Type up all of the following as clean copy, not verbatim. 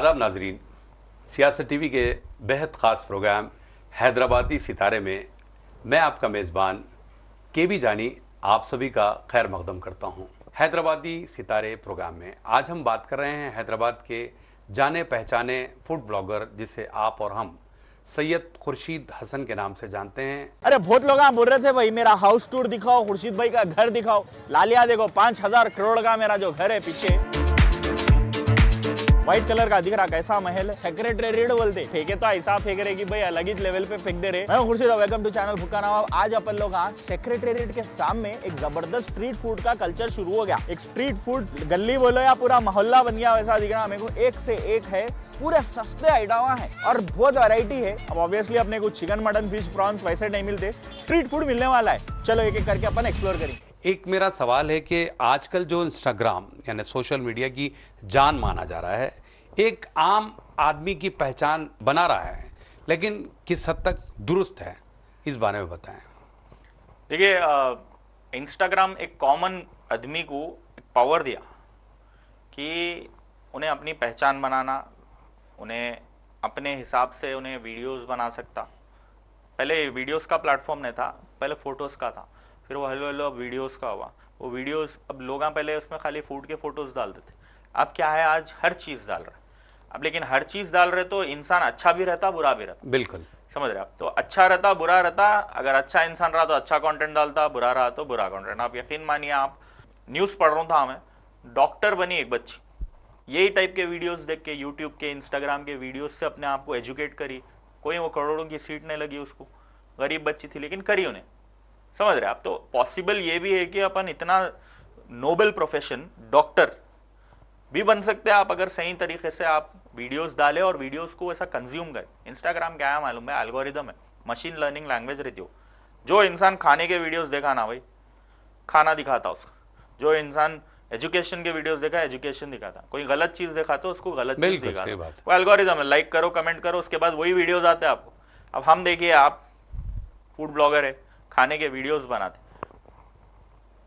आदाब नाजरीन, सियासत टीवी के बेहद ख़ास प्रोग्राम हैदराबादी सितारे में मैं आपका मेज़बान केबी जानी आप सभी का खैर मकदम करता हूं। हैदराबादी सितारे प्रोग्राम में आज हम बात कर रहे हैं हैदराबाद के जाने पहचाने फूड ब्लॉगर जिसे आप और हम सैयद खुर्शीद हसन के नाम से जानते हैं। अरे बहुत लोग बोल रहे थे भाई मेरा हाउस टूर दिखाओ, खुर्शीद भाई का घर दिखाओ। लालिया देखो 5,000 करोड़ का मेरा जो घर है पीछे, व्हाइट कलर का दिख रहा, कैसा महल है। सेक्रेटेरिएट बोलते, फेंके तो ऐसा फेंक रहे कि भाई अलग ही लेवल पे फेंक दे रहे। मैं खुर्शीद, वेलकम टू चैनल फुक्का नवाब। आज अपन लोग सेक्रेटेरिएट के सामने एक जबरदस्त स्ट्रीट फूड का कल्चर शुरू हो गया। एक स्ट्रीट फूड गली बोलो या पूरा मोहल्ला बन गया वैसा दिख रहा मेरे को। एक से एक है, पूरे सस्ते आइटम है और बहुत वैरायटी है। अब ऑब्वियसली अपने को चिकन मटन फिश प्रॉन्स वैसे नहीं मिलते, स्ट्रीट फूड मिलने वाला है। चलो एक एक करके अपन एक्सप्लोर करेंगे। एक मेरा सवाल है कि आजकल जो इंस्टाग्राम यानी सोशल मीडिया की जान माना जा रहा है, एक आम आदमी की पहचान बना रहा है, लेकिन किस हद तक दुरुस्त है, इस बारे में बताएं। देखिए, इंस्टाग्राम एक कॉमन आदमी को पावर दिया कि उन्हें अपनी पहचान बनाना, उन्हें अपने हिसाब से उन्हें वीडियोस बना सकता। पहले वीडियोस का प्लेटफॉर्म नहीं था, पहले फोटोज़ का था, फिर वो हलो हलो अब वीडियोस का हुआ। वो वीडियोस अब लोग पहले उसमें खाली फूड के फोटोज़ डालते थे, अब क्या है आज हर चीज़ डाल रहा है। अब लेकिन हर चीज़ डाल रहे तो इंसान अच्छा भी रहता बुरा भी रहता। बिल्कुल समझ रहे आप? तो अच्छा रहता बुरा रहता। अगर अच्छा इंसान रहा तो अच्छा कंटेंट डालता, बुरा रहा तो बुरा कंटेंट। आप यकीन मानिए, आप न्यूज़ पढ़ रहा था मैं, डॉक्टर बनी एक बच्ची, यही टाइप के वीडियोस देख के, यूट्यूब के इंस्टाग्राम के वीडियोस से अपने आप को एजुकेट करी। कोई वो करोड़ों की सीट नहीं लगी उसको, गरीब बच्ची थी लेकिन करी उन्हें। समझ रहे आप? तो पॉसिबल ये भी है कि अपन इतना नोबल प्रोफेशन डॉक्टर भी बन सकते हैं आप, अगर सही तरीके से आप वीडियोस डालें और वीडियोस को ऐसा कंज्यूम करें। इंस्टाग्राम क्या है मालूम है? एल्गोरिदम है, मशीन लर्निंग लैंग्वेज रहती हो। जो इंसान खाने के वीडियोस देखा ना भाई, खाना दिखाता उसको। जो इंसान एजुकेशन के वीडियोस देखा, एजुकेशन दिखाता। कोई गलत चीज देखा तो उसको गलत चीज दिखाता। वो एल्गोरिदम है, लाइक करो कमेंट करो, उसके बाद वही वीडियोस आते हैं आपको। अब हम देखिए, आप फूड ब्लॉगर है, खाने के वीडियोस बनाते,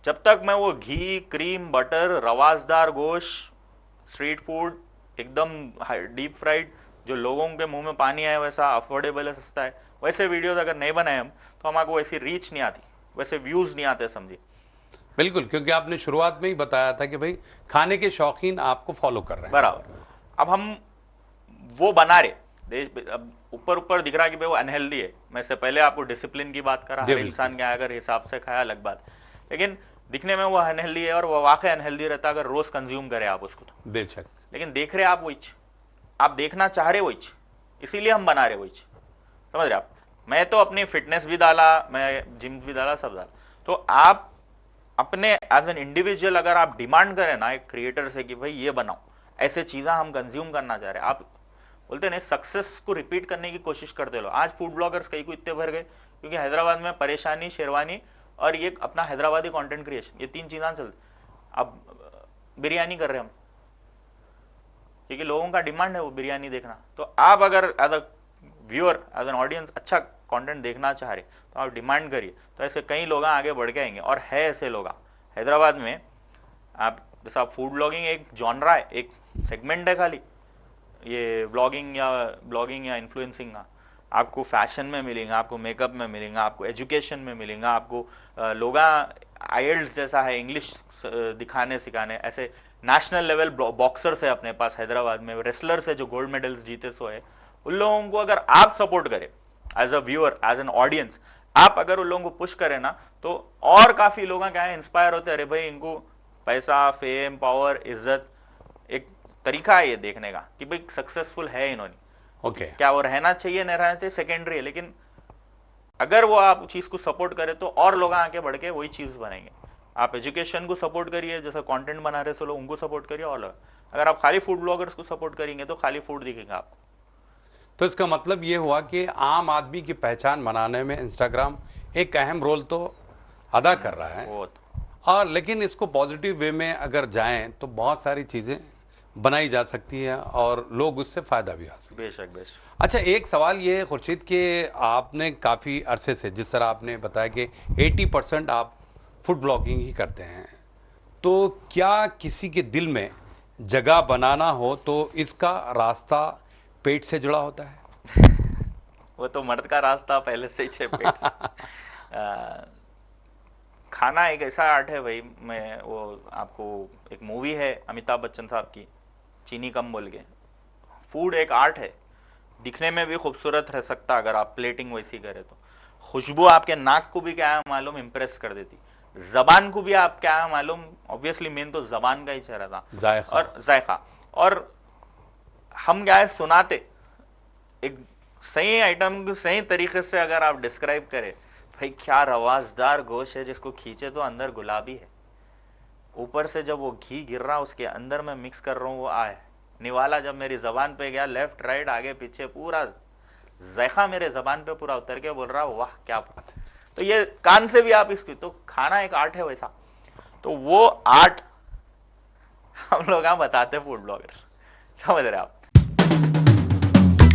जब तक मैं वो घी क्रीम बटर रवाजदार गोश्त स्ट्रीट फूड एकदम डीप फ्राइड जो लोगों के मुंह में पानी आए वैसा अफोर्डेबल है, सस्ता है, वैसे वीडियोस अगर नहीं बनाए हम तो हमारे को वैसी रीच नहीं आती, वैसे व्यूज नहीं आते। समझिए बिल्कुल, क्योंकि आपने शुरुआत में ही बताया था कि भाई खाने के शौकीन आपको फॉलो कर रहे हैं। बराबर। अब हम वो बना रहे, अब ऊपर ऊपर दिख रहा है कि भाई वो अनहेल्दी है। मैं इससे पहले आपको डिसिप्लिन की बात करा, हर इंसान क्या अगर हिसाब से खाया अलग बात, लेकिन दिखने में वो अनहेल्दी है और वो वाकई अनहेल्दी रहता अगर रोज कंज्यूम करे आप उसको तो। बेशक, लेकिन देख रहे आप वही, आप देखना चाह रहे वही, इसीलिए हम बना रहे वही। समझ रहे आप? मैं तो अपनी फिटनेस भी डाला, मैं जिम भी डाला, सब डाला। तो आप अपने एज एन इंडिविजुअल अगर आप डिमांड करें ना एक क्रिएटर से कि भाई ये बनाओ, ऐसे चीज़ें हम कंज्यूम करना चाह रहे हैं, आप बोलते नहीं सक्सेस को रिपीट करने की कोशिश करते लो। आज फूड ब्लॉगर्स कहीं को इतने भर गए क्योंकि हैदराबाद में परेशानी, शेरवानी और ये अपना हैदराबादी कंटेंट क्रिएशन, ये तीन चीज़ें चलती। अब बिरयानी कर रहे हम क्योंकि लोगों का डिमांड है वो बिरयानी देखना। तो आप अगर as a viewer, as an audience अच्छा कंटेंट देखना चाह रहे तो आप डिमांड करिए, तो ऐसे कई लोग आगे बढ़ के आएंगे। और है ऐसे लोग हैदराबाद में। आप जैसा फूड ब्लॉगिंग एक जॉनरा है, एक सेगमेंट है खाली, ये ब्लॉगिंग या इन्फ्लुएंसिंग का। आपको फैशन में मिलेगा, आपको मेकअप में मिलेगा, आपको एजुकेशन में मिलेगा, आपको लोग आईएल्ट्स जैसा है इंग्लिश दिखाने सिखाने। ऐसे नेशनल लेवल बॉक्सर्स है अपने पास हैदराबाद में, रेसलर्स है जो गोल्ड मेडल्स जीते सो है। उन लोगों को अगर आप सपोर्ट करें as a viewer, as an audience, आप अगर उन लोगों को पुश करें ना, तो और काफी लोग क्या है इंस्पायर होते हैं। अरे भाई इनको पैसा, फेम, पावर, इज्जत, एक तरीका है ये देखने का कि भाई सक्सेसफुल है इन्होंने। ओके, क्या वो रहना चाहिए नहीं रहना चाहिए सेकेंडरी है, लेकिन अगर वो आप चीज को सपोर्ट करें तो और लोग आगे बढ़ के वही चीज बनेंगे। आप एजुकेशन को सपोर्ट करिए, जैसा कंटेंट बना रहे सो लोग उनको सपोर्ट करिए। और अगर आप खाली फूड ब्लॉगर्स को सपोर्ट करेंगे तो खाली फूड दिखेगा आपको। तो इसका मतलब ये हुआ कि आम आदमी की पहचान बनाने में इंस्टाग्राम एक अहम रोल तो अदा कर रहा है, और लेकिन इसको पॉजिटिव वे में अगर जाएं तो बहुत सारी चीज़ें बनाई जा सकती है और लोग उससे फ़ायदा भी हासिल। बेशक बेशक। अच्छा, एक सवाल ये है खुर्शीद कि आपने काफ़ी अरसे से, जिस तरह आपने बताया कि 80% आप फूड ब्लॉगिंग ही करते हैं, तो क्या किसी के दिल में जगह बनाना हो तो इसका रास्ता पेट से जुड़ा होता है? वो तो मर्द का रास्ता पहले से ही है पेट से। खाना एक ऐसा आर्ट है भाई। मैं वो आपको एक मूवी है अमिताभ बच्चन साहब की, चीनी कम बोल के। फूड एक आर्ट है, दिखने में भी खूबसूरत रह सकता अगर आप प्लेटिंग वैसी करें तो। खुशबू आपके नाक को भी क्या है मालूम इम्प्रेस कर देती, जबान को भी आप क्या है मालूम, ऑब्वियसली मेन तो जबान का ही चेहरा था जायका। और जायका। और हम क्या है सुनाते एक सही आइटम को सही तरीके से अगर आप डिस्क्राइब करें, भाई क्या रवाजदार गोश्त है जिसको खींचे तो अंदर गुलाबी है, ऊपर से जब वो घी गिर रहा उसके अंदर मैं मिक्स कर रहा हूँ वो आए निवाला जब मेरी जबान पे गया, लेफ्ट राइट आगे पीछे पूरा जायका मेरे जबान पे पूरा उतर के बोल रहा वाह क्या बात है। तो ये कान से भी आप इसकी, तो खाना एक आर्ट है वैसा। तो वो आर्ट हम लोग यहाँ बताते फूड ब्लॉगर, समझ रहे आप।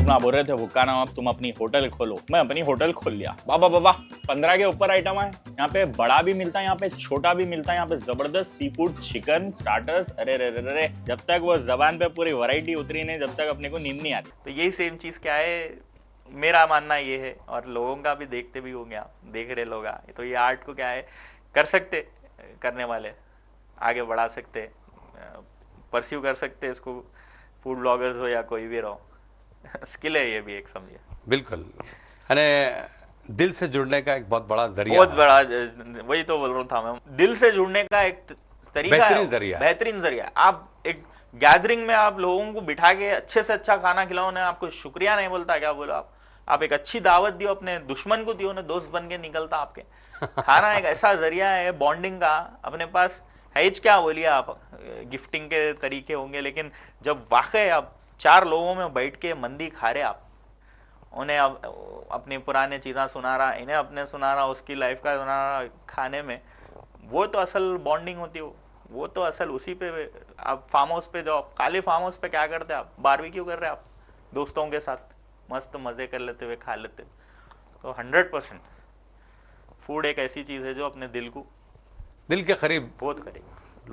तुम बोल रहे थे भुक्का नवाब तुम अपनी होटल खोलो, मैं अपनी होटल खोल लिया। बाबा बाबा 15 के ऊपर आइटम है यहाँ पे, बड़ा भी मिलता है यहाँ पे, छोटा भी मिलता है यहाँ पे, जबरदस्त सी फूड, चिकन, स्टार्टर्स, अरे रे रे रे, जब तक वो जबान पे पूरी वैरायटी उतरी नहीं जब तक अपने को नींद नहीं आती। तो यही सेम चीज क्या है, मेरा मानना ये है और लोगों का भी देखते भी होंगे आप, देख रहे लोग। तो ये आर्ट को क्या है कर सकते, करने वाले आगे बढ़ा सकते, परस्यू कर सकते इसको, फूड ब्लॉगर्स हो या कोई भी रहो, स्किल है ये भी एक, समझिए। बिल्कुल, यानी दिल से जुड़ने का एक बहुत बड़ा जरिया बहुत है। बड़ा, वही तो बोल रहा था मैं, दिल से जुड़ने का एक तरीका बेहतरीन है, जरिया है। बेहतरीन जरिया है। आप एक गैदरिंग में आप लोगों को बिठा के अच्छे से अच्छा खाना खिलाओ ना, आपको शुक्रिया नहीं बोलता क्या बोलो आप एक अच्छी दावत दियो, अपने दुश्मन को दियो ना, दोस्त बन के निकलता आपके। खाना एक ऐसा जरिया है बॉन्डिंग का, अपने पास है क्या बोलिए आप, गिफ्टिंग के तरीके होंगे, लेकिन जब वाकई आप 4 लोगों में बैठ के मंदी खा रहे आप, उन्हें अपनी पुराने चीज़ें सुना रहा, इन्हें अपने सुना रहा, उसकी लाइफ का सुना रहा खाने में, वो तो असल बॉन्डिंग होती है। वो तो असल उसी पे आप फार्म हाउस पे जाओ, खाली फार्म हाउस पे क्या करते हैं आप, बारबेक्यू कर रहे हैं आप दोस्तों के साथ, मस्त मजे कर लेते हुए खा लेते। तो 100% फूड एक ऐसी चीज है जो अपने दिल के करीब, बहुत करीब,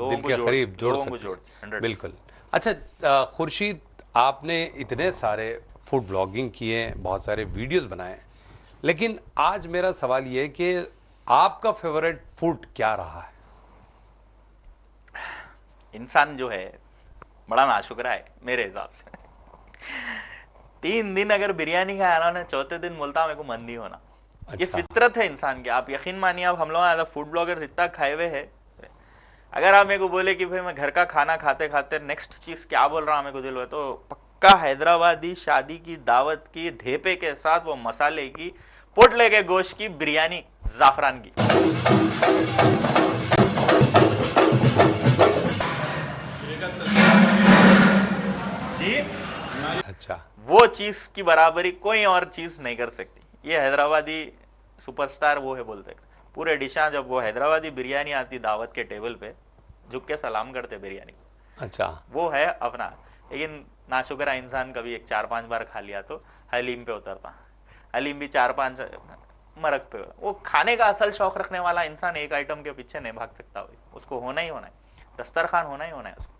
दिल के करीब जोड़ लोगों को सकते जोड़ती है, 100%। बिल्कुल। अच्छा खुर्शीद, आपने इतने सारे फूड व्लॉगिंग किए, बहुत सारे वीडियोस बनाए, लेकिन आज मेरा सवाल ये है कि आपका फेवरेट फूड क्या रहा है? इंसान जो है बड़ा नाशुक्रा है मेरे हिसाब से। 3 दिन अगर बिरयानी खाया ना, चौथे दिन बोलता मेरे को मन नहीं होना। ये अच्छा। फितरत है इंसान की, आप यकीन मानिए। आप हम लोग एज फूड ब्लॉगर्स इतना खाए हुए हैं, अगर आप मेरे को बोले कि भाई मैं घर का खाना खाते खाते नेक्स्ट चीज क्या बोल रहा हूँ मेरे को दिल हुआ, तो पक्का हैदराबादी शादी की दावत की ढेपे के साथ वो मसाले की पोटले के गोश्त की बिरयानी जाफरान की। अच्छा, वो चीज की बराबरी कोई और चीज नहीं कर सकती। ये हैदराबादी सुपरस्टार वो है बोलते हैं। पूरे डिशा जब वो हैदराबादी बिरयानी आती दावत के टेबल पे, झुक के सलाम करते बिरयानी को। अच्छा, वो है अपना। लेकिन नाशुक्रा इंसान कभी एक 4-5 बार खा लिया तो हलीम पे उतरता, हलीम भी 4-5 मरक पे। वो खाने का असल शौक रखने वाला इंसान एक आइटम के पीछे नहीं भाग सकता भाई, उसको होना ही होना है, दस्तरखान होना ही होना है उसको।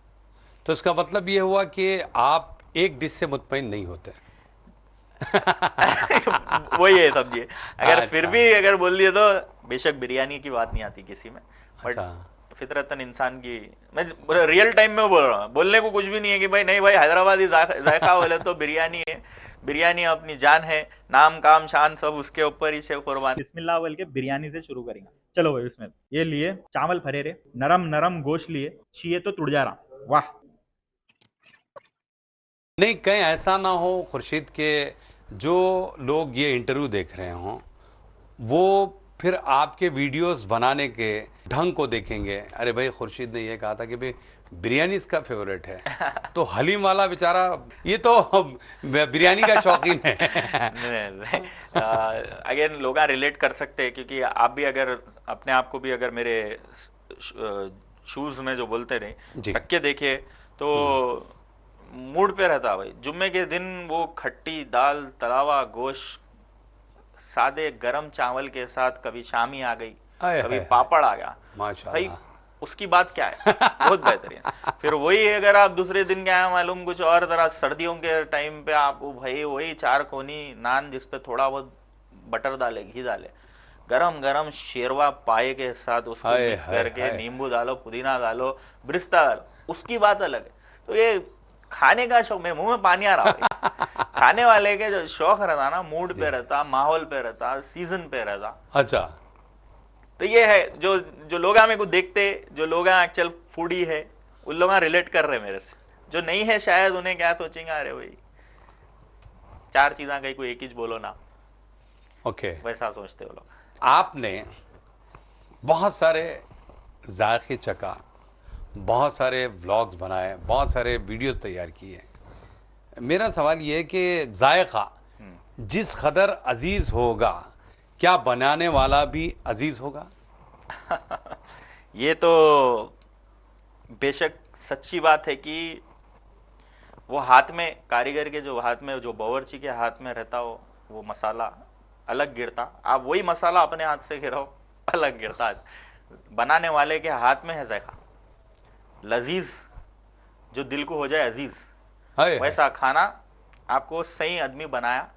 तो इसका मतलब ये हुआ कि आप एक डिश से मुतमईन नहीं होते। वही है समझिए। अगर फिर अच्छा। भी अगर बोल दिए तो बेशक बिरयानी की बात नहीं आती किसी में, बट अच्छा। फितरतन इंसान की, मैं रियल टाइम में बोल रहा हूँ, बोलने को कुछ भी नहीं है कि भाई नहीं भाई हैदराबादी जायका बोले तो बिरयानी है, बिरयानी अपनी जान है, नाम काम शान सब उसके ऊपर ही से कुर्बान। बिस्मिल्लाह बोल के बिरयानी से शुरू करेंगे। चलो भाई, उसमें ये लिए चावल भरे रे, नरम नरम गोश्त लिए, छिए तो तुड़ जा रहा, वाह। नहीं, कहीं ऐसा ना हो खुर्शीद के जो लोग ये इंटरव्यू देख रहे हों वो फिर आपके वीडियोस बनाने के ढंग को देखेंगे, अरे भाई खुर्शीद ने ये कहा था कि भाई बिरयानी इसका फेवरेट है, तो हलीम वाला बेचारा ये तो बिरयानी का शौकीन है। अगेन लोग रिलेट कर सकते हैं, क्योंकि आप भी अगर अपने आप को भी अगर मेरे शूज में जो बोलते रहे रख के देखिए तो मूड पे रहता भाई। जुम्मे के दिन वो खट्टी दाल, तलावा गोश्त, सादे गरम चावल के साथ कभी शामी आ गई, आए कभी हाय पापड़ आ गया भाई। माशाल्लाह। उसकी बात क्या है, बहुत बेहतरीन। फिर वही अगर आप दूसरे दिन क्या है मालूम कुछ और तरह, सर्दियों के टाइम पे आपको भाई वही 4 कोनी नान जिसपे थोड़ा बहुत बटर डाले, घी डाले, गरम गरम शेरवा पाए के साथ उसको हाय मिक्स हाय करके हाय। नींबू डालो, पुदीना डालो, ब्रिस्ता डालो, उसकी बात अलग है। तो ये खाने का शौक, मेरे मुंह में पानी आ रहा है। खाने वाले के जो शौक रहता ना, मूड पे रहता, माहौल पे रहता, सीजन पे रहता। अच्छा, तो ये है जो जो लोग मेरे को देखते, जो लोग एक्चुअल फूडी है, उन लोग रिलेट कर रहे हैं मेरे से। जो नहीं है शायद उन्हें क्या सोचेंगे, अरे भाई 4 चीज़ा कहीं को एक ही बोलो ना, ओके। वैसा सोचते हो लोग। आपने बहुत सारे जायके चखा, बहुत सारे व्लॉग्स बनाए, बहुत सारे वीडियोस तैयार किए। मेरा सवाल ये है कि जायका जिस कदर अजीज होगा, क्या बनाने वाला भी अजीज होगा? ये तो बेशक सच्ची बात है कि वो हाथ में, कारीगर के जो हाथ में, जो बावर्ची के हाथ में रहता हो, वो मसाला अलग गिरता। आप वही मसाला अपने हाथ से गिराओ, अलग गिरता। बनाने वाले के हाथ में है जायका, लजीज, जो दिल को हो जाए अजीज, हाय हाय। वैसा खाना आपको सही आदमी बनाया,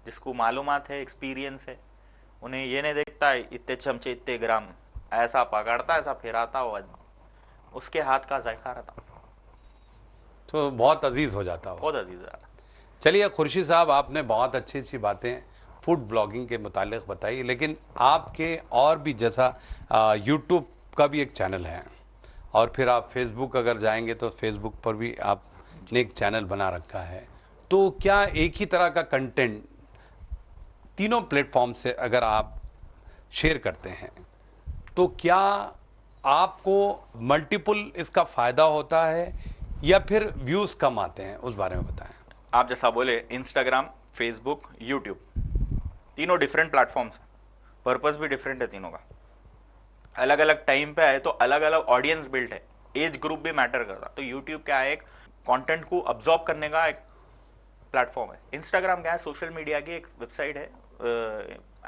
जिसको मालूमात है, एक्सपीरियंस है। उन्हें ये नहीं देखता है इतने चमचे इतने ग्राम, ऐसा पकड़ता, ऐसा फिराता वो आदमी, उसके हाथ का जायका रहता, तो बहुत अजीज हो जाता हो। बहुत अजीज रहता। चलिए खुर्शीद साहब, आपने बहुत अच्छी अच्छी बातें फूड ब्लॉगिंग के मुतालिक बताई, लेकिन आपके और भी जैसा यूट्यूब का भी एक चैनल है, और फिर आप फेसबुक अगर जाएंगे तो फेसबुक पर भी आपने एक चैनल बना रखा है। तो क्या एक ही तरह का कंटेंट तीनों प्लेटफॉर्म से अगर आप शेयर करते हैं, तो क्या आपको मल्टीपल इसका फ़ायदा होता है या फिर व्यूज़ कम आते हैं? उस बारे में बताएं। आप जैसा बोले, इंस्टाग्राम, फेसबुक, यूट्यूब, तीनों डिफरेंट प्लेटफॉर्म्स, पर्पस भी डिफरेंट है तीनों का। अलग अलग टाइम पे आए तो अलग अलग ऑडियंस बिल्ट है, एज ग्रुप भी मैटर करता। तो यूट्यूब क्या है, एक कंटेंट को अब्जॉर्ब करने का एक प्लेटफॉर्म है। इंस्टाग्राम क्या है, सोशल मीडिया की एक वेबसाइट है,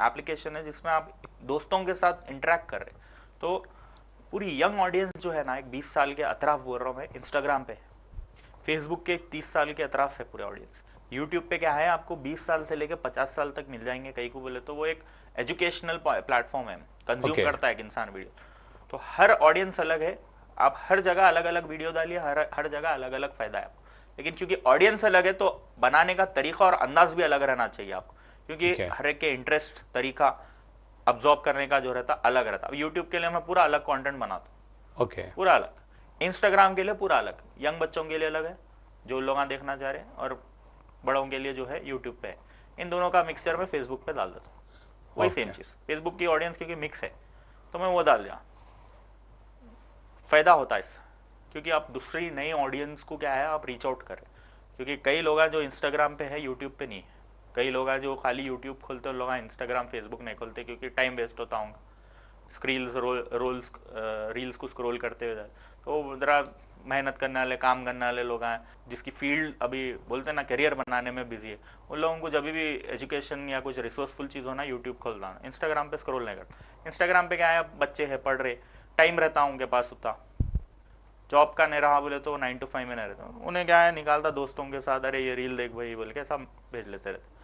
एप्लीकेशन है, जिसमें आप दोस्तों के साथ इंटरेक्ट कर रहे हैं। तो पूरी यंग ऑडियंस जो है ना, एक 20 साल के अतराफ बोल रहा हूँ मैं, इंस्टाग्राम पे। फेसबुक के 30 साल के अतराफ है पूरे ऑडियंस। यूट्यूब पे क्या है, आपको 20 साल से लेकर 50 साल तक मिल जाएंगे कहीं को बोले तो। वो एक एजुकेशनल प्लेटफॉर्म है, कंज्यूम Okay. करता है एक इंसान वीडियो। तो हर ऑडियंस अलग है, आप हर जगह अलग अलग वीडियो डालिए, हर जगह अलग अलग फायदा है आपको। लेकिन क्योंकि ऑडियंस अलग है, तो बनाने का तरीका और अंदाज भी अलग रहना चाहिए आपको, क्योंकि Okay. हर एक के इंटरेस्ट, तरीका अब्जॉर्ब करने का जो रहता अलग रहता। अब यूट्यूब के लिए मैं पूरा अलग कंटेंट बनाता हूँ, ओके। पूरा अलग। इंस्टाग्राम के लिए पूरा अलग, यंग बच्चों के लिए अलग है, जो लोग देखना चाह रहे हैं, और बड़ों के लिए जो है यूट्यूब पे है। इन दोनों का मिक्सचर में फेसबुक पे डाल देता हूँ, वही Okay. सेम चीज़। फेसबुक की ऑडियंस क्योंकि मिक्स है, तो मैं वो डाल दिया, फायदा होता है इससे, क्योंकि आप दूसरी नई ऑडियंस को क्या है, आप रीच आउट करें। क्योंकि कई लोग हैं जो इंस्टाग्राम पे है, यूट्यूब पे नहीं है। कई लोग हैं जो खाली यूट्यूब खोलते हैं, लोग इंस्टाग्राम, फेसबुक नहीं खोलते, क्योंकि टाइम वेस्ट होता होगा रील्स को स्क्रॉल करते हुए। तो ज़रा मेहनत करने वाले, काम करने वाले लोग हैं, जिसकी फील्ड अभी बोलते हैं ना करियर बनाने में बिजी है, उन लोगों को जब भी एजुकेशन या कुछ रिसोर्सफुल चीज़ होना, यूट्यूब खोलना, इंस्टाग्राम पे स्क्रॉल नहीं करता। इंस्टाग्राम पे क्या है, बच्चे हैं, पढ़ रहे, टाइम रहता उनके पास उतना, जॉब का नहीं रहा बोले तो 9 to 5 में नहीं रहता, उन्हें क्या है, निकालता दोस्तों के साथ, अरे ये रील देख भाई बोल के सब भेज लेते रहते।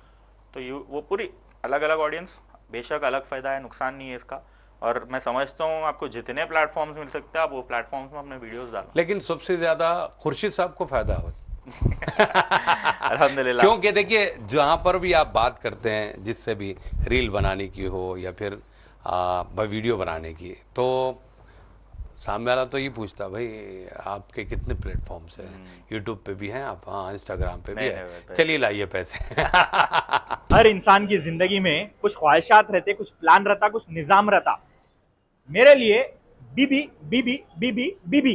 तो वो पूरी अलग अलग ऑडियंस, बेशक अलग फ़ायदा है, नुकसान नहीं है इसका। और मैं समझता हूँ आपको जितने प्लेटफॉर्म्स मिल सकते हैं, आप वो प्लेटफॉर्म्स में अपने वीडियोस डालो। लेकिन सबसे ज़्यादा खुर्शीद साहब को फ़ायदा हो। अल्हम्दुलिल्लाह। क्योंकि देखिए, जहाँ पर भी आप बात करते हैं, जिससे भी रील बनाने की हो या फिर वीडियो बनाने की, तो सामने वाला तो ये पूछता, भाई आपके कितने प्लेटफॉर्म्स हैं? यूट्यूब पे भी हैं आप? हाँ, इंस्टाग्राम पे भी नहीं, है। नहीं, चलिए लाइए पैसे। हर इंसान की जिंदगी में कुछ ख्वाहिशात रहते, कुछ प्लान रहता, कुछ निजाम रहता। मेरे लिए बीबी बीबी बीबी बीबी,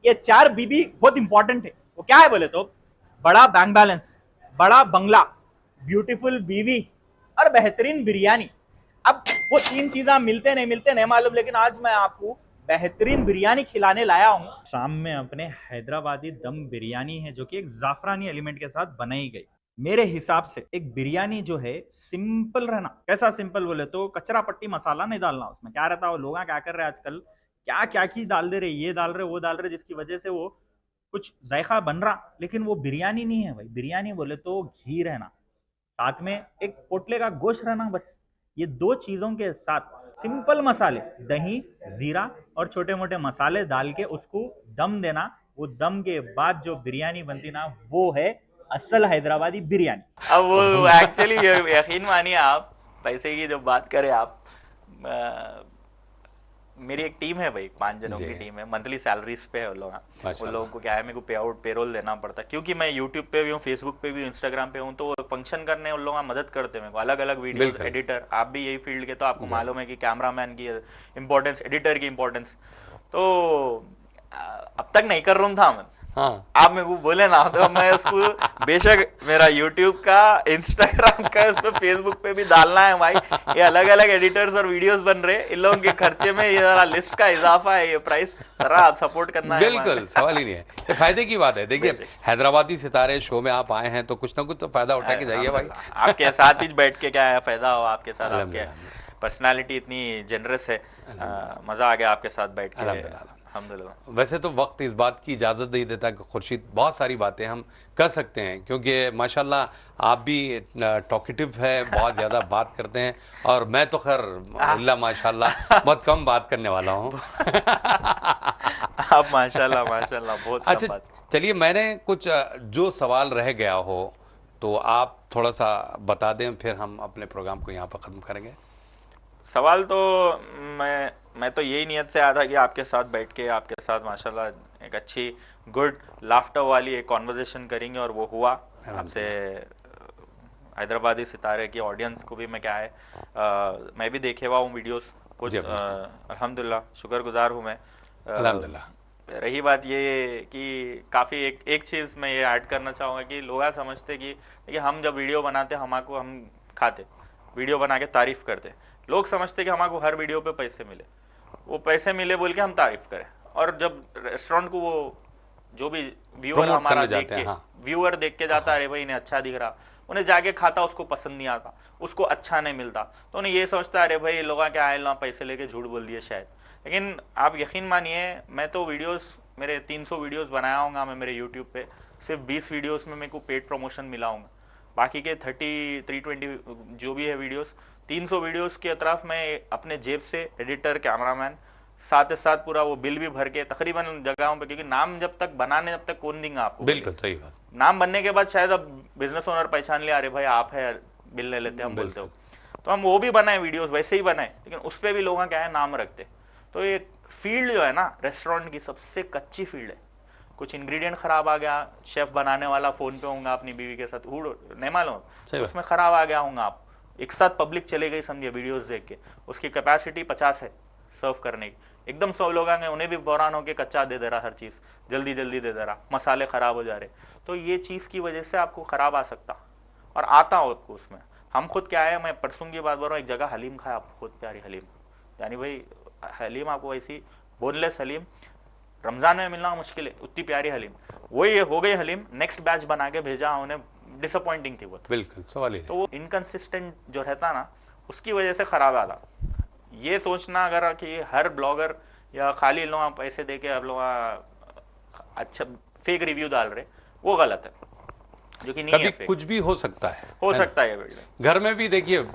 ये 4 बीबी बहुत इंपॉर्टेंट है। वो क्या है बोले तो, बड़ा बैंक बैलेंस, बड़ा बंगला, ब्यूटीफुल बीवी और बेहतरीन बिरयानी। अब वो 3 चीज़ें मिलते नहीं मालूम, लेकिन आज मैं आपको बेहतरीन बिरयानी खिलाने लाया हूँ। शाम में अपने हैदराबादी दम बिरयानी है, जो कि एक जाफरानी एलिमेंट के साथ बनाई गई। मेरे हिसाब से एक बिरयानी जो है, सिंपल रहना। कैसा सिंपल बोले तो, कचरा पट्टी मसाला नहीं डालना उसमें। क्या रहता है, वो लोग क्या कर रहे हैं आजकल क्या क्या की डाल दे रहे, ये डाल रहे वो डाल रहे, जिसकी वजह से वो कुछ जायका बन रहा, लेकिन वो बिरयानी नहीं है भाई। बिरयानी बोले तो घी रहना, साथ में एक पोटले का गोश्त रहना, बस ये दो चीजों के साथ सिंपल मसाले, दही, जीरा और छोटे मोटे मसाले डाल के उसको दम देना। वो दम के बाद जो बिरयानी बनती ना, वो है असल हैदराबादी बिरयानी। अब वो एक्चुअली यकीन मानिए आप, पैसे की जब बात करें आप, मेरी एक टीम है भाई, 5 जनों की टीम है, मंथली सैलरीज पे है उन लोगों को क्या है, मेरे को पे आउट पेरोल देना पड़ता है, क्योंकि मैं यूट्यूब पे भी हूँ, फेसबुक पे भी हूँ, इंस्टाग्राम पे हूँ, तो फंक्शन करने उन लोग मदद करते हैं मेरे को, अलग अलग वीडियो एडिटर। आप भी यही फील्ड के, तो आपको मालूम है कि कैमरामैन की इम्पोर्टेंस, एडिटर की इम्पोर्टेंस। तो अब तक नहीं कर रहा था मैं, हाँ। आप मेरे को बोले ना तो मैं उसको बेशक मेरा यूट्यूब का, इंस्टाग्राम का, उस पे फेसबुक पे भी डालना है भाई। ये अलग अलग एडिटर्स और वीडियोस बन रहे, इन लोगों के खर्चे में ये जरा लिस्ट का इजाफा है, ये प्राइस जरा आप सपोर्ट करना है। बिल्कुल, सवाल ही नहीं है, ये फायदे की बात है। देखिए, हैदराबादी सितारे शो में आप आए हैं तो कुछ ना कुछ तो फायदा उठा के जाइए भाई। आपके साथ ही बैठ के क्या है फायदा हो, आपके साथ, आपके पर्सनालिटी इतनी जेनरस है, मजा आ गया आपके साथ बैठ के, अल्हम्दुलिल्लाह। वैसे तो वक्त इस बात की इजाज़त नहीं देता कि खुर्शीद बहुत सारी बातें हम कर सकते हैं, क्योंकि माशाल्लाह आप भी टॉकेटिव है, बहुत ज़्यादा बात करते हैं, और मैं तो खैर अल्लाह माशाल्लाह बहुत कम बात करने वाला हूँ। आप माशाल्लाह माशाल्लाह बहुत कम अच्छा, बात। चलिए, मैंने कुछ जो सवाल रह गया हो तो आप थोड़ा सा बता दें, फिर हम अपने प्रोग्राम को यहाँ पर ख़त्म करेंगे। सवाल तो मैं तो यही नियत से आया था कि आपके साथ बैठ के, आपके साथ माशाल्लाह एक अच्छी गुड लाफ्टर वाली एक कॉन्वर्जेशन करेंगे, और वो हुआ। आपसे हैदराबादी सितारे की ऑडियंस को भी मैं क्या है, मैं भी देखे हुआ हूँ वीडियोस कुछ, अल्हम्दुलिल्लाह शुक्रगुजार हूँ मैं, अल्हम्दुलिल्लाह। रही बात ये कि काफ़ी एक चीज़ मैं ये ऐड करना चाहूँगा कि लोग समझते कि देखिए, हम जब वीडियो बनाते हम खाते, वीडियो बना के तारीफ़ करते, लोग समझते कि हमारे हर वीडियो पे पैसे मिले, वो पैसे मिले बोल के हम तारीफ करें, और जब रेस्टोरेंट को वो जो भी व्यूअर हमारा देख के, व्यूअर देख के जाता, अरे भाई इन्हें अच्छा दिख रहा, उन्हें जाके खाता, उसको पसंद नहीं आता, उसको अच्छा नहीं मिलता, तो उन्हें ये सोचता है अरे भाई लोग क्या आए ना पैसे लेके झूठ बोल दिए शायद। लेकिन आप यकीन मानिए, मैं तो वीडियोस, मेरे 300 वीडियोस बनाया होगा मैं मेरे यूट्यूब पे, सिर्फ 20 वीडियोस में मेरे को पेड प्रमोशन मिला होगा, बाकी के 320 जो भी है वीडियोस, 300 वीडियोस की तरफ मैं अपने जेब से, एडिटर, कैमरामैन, साथ ही साथ पूरा वो बिल भी भर के तकरीबन जगहों पे, क्योंकि नाम जब तक बनाने जब तक कौन देंगे आपको, बिल्कुल सही बात। नाम बनने के बाद शायद अब बिजनेस ओनर पहचान लिया, अरे भाई आप है, बिल ले लेते हम बोलते हो, तो हम वो भी बनाए वीडियोस, वैसे ही बनाए, लेकिन उस पर भी लोग क्या है नाम रखते। तो ये फील्ड जो है ना रेस्टोरेंट की, सबसे कच्ची फील्ड है। कुछ इंग्रेडिएंट खराब आ गया, शेफ बनाने वाला फोन पे होगा अपनी बीवी के साथ, नहीं मालूम उसमें खराब आ गया होगा, आप एक साथ पब्लिक चले गई समझिए वीडियोस देख के, उसकी कैपेसिटी 50 है सर्व करने की, एकदम 100 लोग आएंगे, उन्हें भी बौरान होकर कच्चा दे दे रहा, हर चीज़ जल्दी जल्दी दे दे रहा, मसाले ख़राब हो जा रहे, तो ये चीज़ की वजह से आपको ख़राब आ सकता, और आता हो आपको उसमें। हम खुद क्या है, मैं परसों की बात बोल रहा हूँ, एक जगह हलीम खाया, आपको खुद प्यारी हलीम, यानी भाई हलीम आपको वैसी बोनलेस हलीम रमज़ान में मिलना मुश्किल है, उतनी प्यारी हलीम, वही हो गई हलीम, नेक्स्ट बैच बना के भेजा उन्हें, डिसअपॉइंटिंग थी वो, बिल्कुल सवाल ही। तो वो इनकंसिस्टेंट जो रहता ना, उसकी वजह से खराब आता। ये सोचना अगर कि हर ब्लॉगर या खाली लोग पैसे दे के अब लोग अच्छा फेक रिव्यू डाल रहे, वो गलत है, जो कि नहीं है। कुछ भी हो सकता है, हो सकता है। घर में भी देखिए,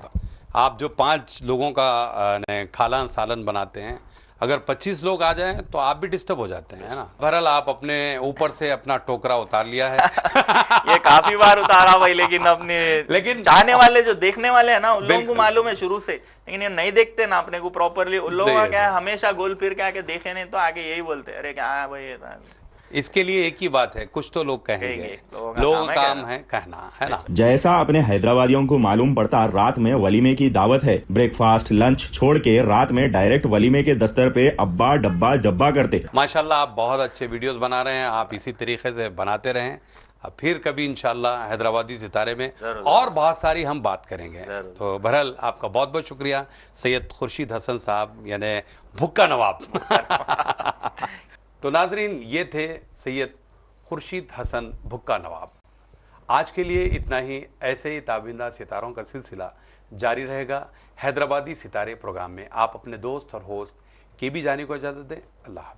आप जो 5 लोगों का खाला सालन बनाते हैं, अगर 25 लोग आ जाएं तो आप भी डिस्टर्ब हो जाते हैं, है ना। बहरहाल आप अपने ऊपर से अपना टोकरा उतार लिया है। ये काफी बार उतारा भाई, लेकिन चाहने वाले जो देखने वाले हैं ना, उन लोगों को मालूम है शुरू से, लेकिन ये नहीं देखते ना अपने को प्रॉपरली, उन लोगों का क्या है, हमेशा गोल फिर के आके देखे नहीं तो आगे यही बोलते अरे क्या है भाई। इसके लिए एक ही बात है, कुछ तो लोग कहेंगे, लोगों का काम है कहना, है ना। जैसा अपने हैदराबादियों को मालूम पड़ता, रात में वलीमे की दावत है, ब्रेकफास्ट लंच छोड़ के रात में डायरेक्ट वलीमे के दस्तर पे अब्बा डब्बा जब्बा करते। माशाल्लाह आप बहुत अच्छे वीडियोस बना रहे हैं, आप इसी तरीके से बनाते रहें, अब फिर कभी इंशाल्लाह हैदराबादी सितारे में और बहुत सारी हम बात करेंगे। तो बहरहाल आपका बहुत बहुत शुक्रिया सैयद खुर्शीद हसन साहब, यानी भुक्का नवाब। तो नाजरीन, ये थे सैयद खुर्शीद हसन भुक्का नवाब। आज के लिए इतना ही। ऐसे ही ताबिंदा सितारों का सिलसिला जारी रहेगा। हैदराबादी सितारे प्रोग्राम में आप अपने दोस्त और होस्ट केबी जानी को इजाजत दें। अल्लाह